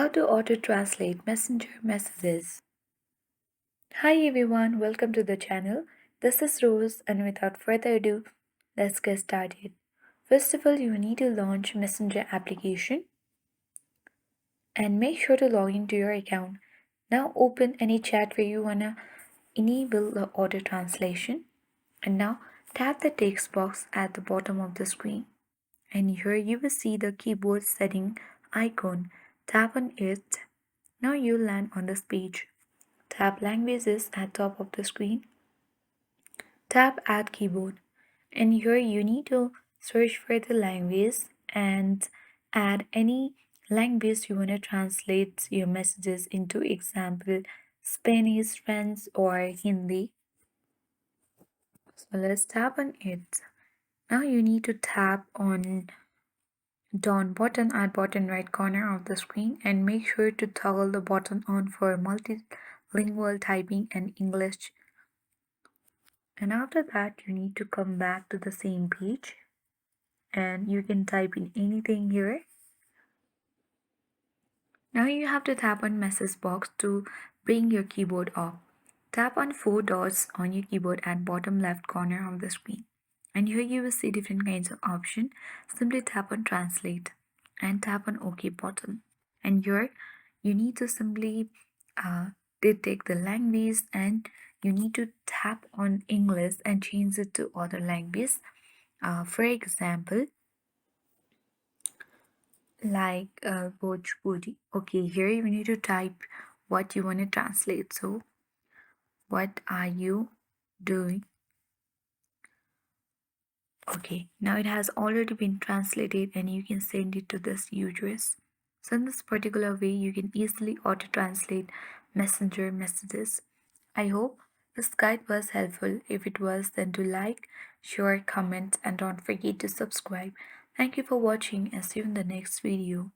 How to auto translate messenger messages. Hi everyone, welcome to the channel. This is Rose, and without further ado, let's get started. First of all, you need to launch Messenger application and make sure to log into your account. Now open any chat where you wanna enable the auto translation, and now tap the text box at the bottom of the screen. And here you will see the keyboard setting icon. Tap on it. Now you'll land on this page. Tap Languages at top of the screen. Tap Add Keyboard. And here you need to search for the language and add any language you want to translate your messages into, example Spanish, French, or Hindi. So let's tap on it. Now you need to tap on down button at bottom right corner of the screen and make sure to toggle the button on for multilingual typing and English. And after that, you need to come back to the same page and you can type in anything here. Now you have to tap on message box to bring your keyboard up. Tap on four dots on your keyboard at bottom left corner of the screen. And here you will see different kinds of options. Simply tap on translate and tap on OK button. And here you need to simply detect the language and you need to tap on English and change it to other language. For example, like Bhojpuri. Okay, here you need to type what you want to translate. So, what are you doing? Okay, now it has already been translated and you can send it to this address. So in this particular way, you can easily auto-translate messenger messages. I hope this guide was helpful. If it was, then do like, share, comment, and don't forget to subscribe. Thank you for watching and see you in the next video.